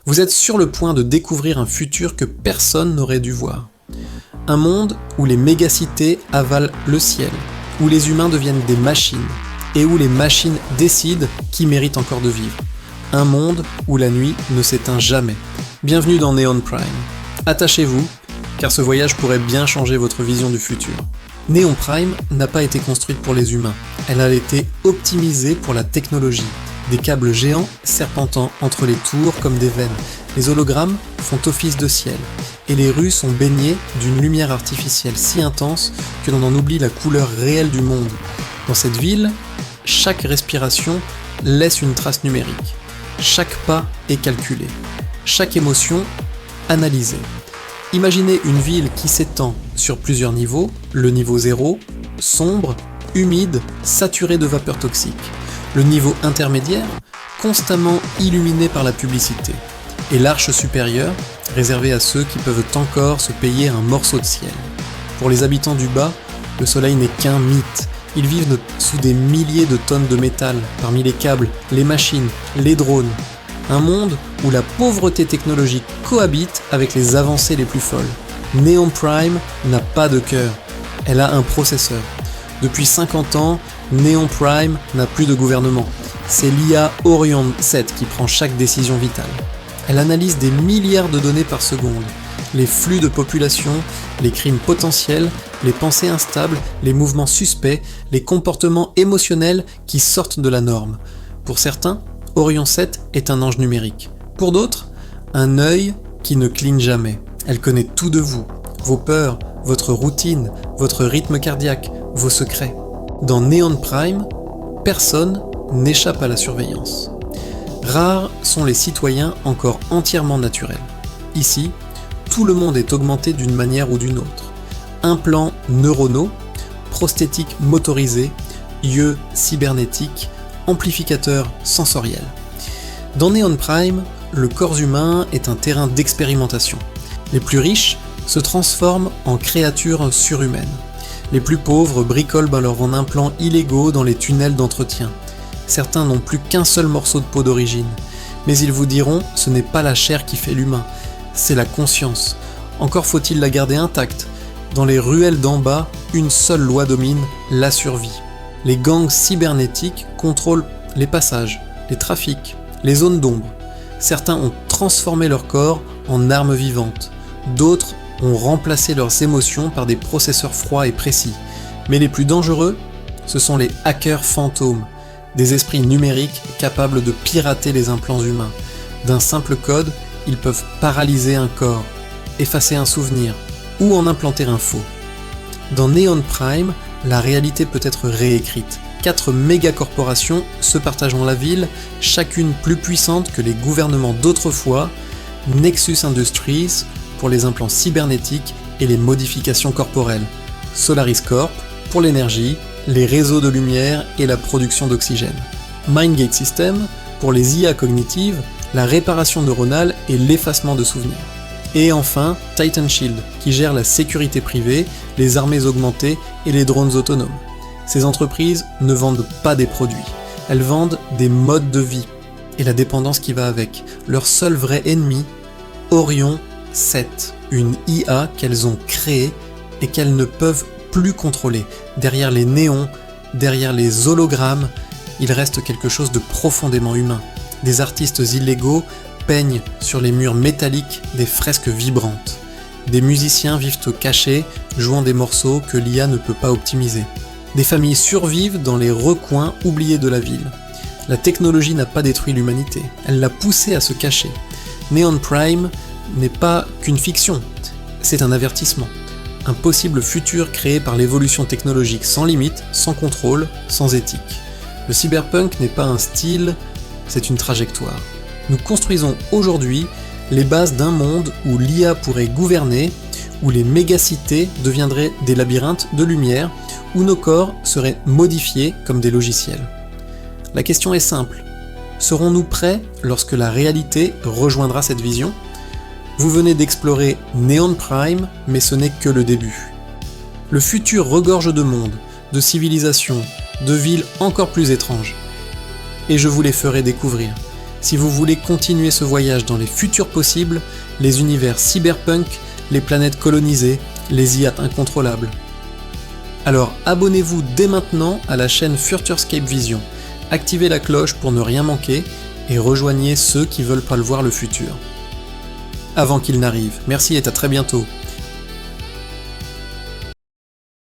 Vous êtes sur le point de découvrir un futur que personne n'aurait dû voir. Un monde où les mégacités avalent le ciel, où les humains deviennent des machines, et où les machines décident qui mérite encore de vivre. Un monde où la nuit ne s'éteint jamais. Bienvenue dans Neon Prime. Attachez-vous, car ce voyage pourrait bien changer votre vision du futur. Neon Prime n'a pas été construite pour les humains, elle a été optimisée pour la technologie. Des câbles géants serpentant entre les tours comme des veines. Les hologrammes font office de ciel, et les rues sont baignées d'une lumière artificielle si intense que l'on en oublie la couleur réelle du monde. Dans cette ville, chaque respiration laisse une trace numérique. Chaque pas est calculé. Chaque émotion analysée. Imaginez une ville qui s'étend sur plusieurs niveaux, le niveau 0, sombre, humide, saturé de vapeurs toxiques. Le niveau intermédiaire, constamment illuminé par la publicité. Et l'arche supérieure, réservée à ceux qui peuvent encore se payer un morceau de ciel. Pour les habitants du bas, le soleil n'est qu'un mythe. Ils vivent sous des milliers de tonnes de métal, parmi les câbles, les machines, les drones. Un monde où la pauvreté technologique cohabite avec les avancées les plus folles. Neon Prime n'a pas de cœur, elle a un processeur. Depuis 50 ans, Neon Prime n'a plus de gouvernement. C'est l'IA Orion 7 qui prend chaque décision vitale. Elle analyse des milliards de données par seconde. Les flux de population, les crimes potentiels, les pensées instables, les mouvements suspects, les comportements émotionnels qui sortent de la norme. Pour certains, Orion 7 est un ange numérique. Pour d'autres, un œil qui ne cligne jamais. Elle connaît tout de vous, vos peurs, votre routine, votre rythme cardiaque, vos secrets. Dans Neon Prime, personne n'échappe à la surveillance. Rares sont les citoyens encore entièrement naturels. Ici, tout le monde est augmenté d'une manière ou d'une autre. Implants neuronaux, prosthétiques motorisés, yeux cybernétiques, amplificateurs sensoriels. Dans Neon Prime, le corps humain est un terrain d'expérimentation. Les plus riches se transforment en créatures surhumaines. Les plus pauvres bricolent leurs implants illégaux dans les tunnels d'entretien. Certains n'ont plus qu'un seul morceau de peau d'origine. Mais ils vous diront, ce n'est pas la chair qui fait l'humain, c'est la conscience. Encore faut-il la garder intacte. Dans les ruelles d'en bas, une seule loi domine, la survie. Les gangs cybernétiques contrôlent les passages, les trafics, les zones d'ombre. Certains ont transformé leur corps en armes vivantes. D'autres ont remplacé leurs émotions par des processeurs froids et précis. Mais les plus dangereux, ce sont les hackers fantômes, des esprits numériques capables de pirater les implants humains. D'un simple code, ils peuvent paralyser un corps, effacer un souvenir ou en implanter un faux. Dans Neon Prime, la réalité peut être réécrite. 4 mégacorporations se partageant la ville, chacune plus puissante que les gouvernements d'autrefois, Nexus Industries pour les implants cybernétiques et les modifications corporelles, Solaris Corp pour l'énergie, les réseaux de lumière et la production d'oxygène, Mindgate System pour les IA cognitives, la réparation neuronale et l'effacement de souvenirs. Et enfin, Titan Shield, qui gère la sécurité privée, les armées augmentées et les drones autonomes. Ces entreprises ne vendent pas des produits, elles vendent des modes de vie et la dépendance qui va avec. Leur seul vrai ennemi, Orion 7, une IA qu'elles ont créée et qu'elles ne peuvent plus contrôler. Derrière les néons, derrière les hologrammes, il reste quelque chose de profondément humain. Des artistes illégaux peignent sur les murs métalliques des fresques vibrantes. Des musiciens vivent au cachet, jouant des morceaux que l'IA ne peut pas optimiser. Des familles survivent dans les recoins oubliés de la ville. La technologie n'a pas détruit l'humanité, elle l'a poussée à se cacher. Neon Prime n'est pas qu'une fiction, c'est un avertissement. Un possible futur créé par l'évolution technologique sans limite, sans contrôle, sans éthique. Le cyberpunk n'est pas un style, c'est une trajectoire. Nous construisons aujourd'hui les bases d'un monde où l'IA pourrait gouverner, où les mégacités deviendraient des labyrinthes de lumière, où nos corps seraient modifiés comme des logiciels. La question est simple. Serons-nous prêts lorsque la réalité rejoindra cette vision ? Vous venez d'explorer Neon Prime, mais ce n'est que le début. Le futur regorge de mondes, de civilisations, de villes encore plus étranges. Et je vous les ferai découvrir. si vous voulez continuer ce voyage dans les futurs possibles, les univers cyberpunk, les planètes colonisées, les IA incontrôlables. Alors abonnez-vous dès maintenant à la chaîne Futurescape Vision, activez la cloche pour ne rien manquer et rejoignez ceux qui veulent pas le voir le futur. Avant qu'il n'arrive, merci et à très bientôt.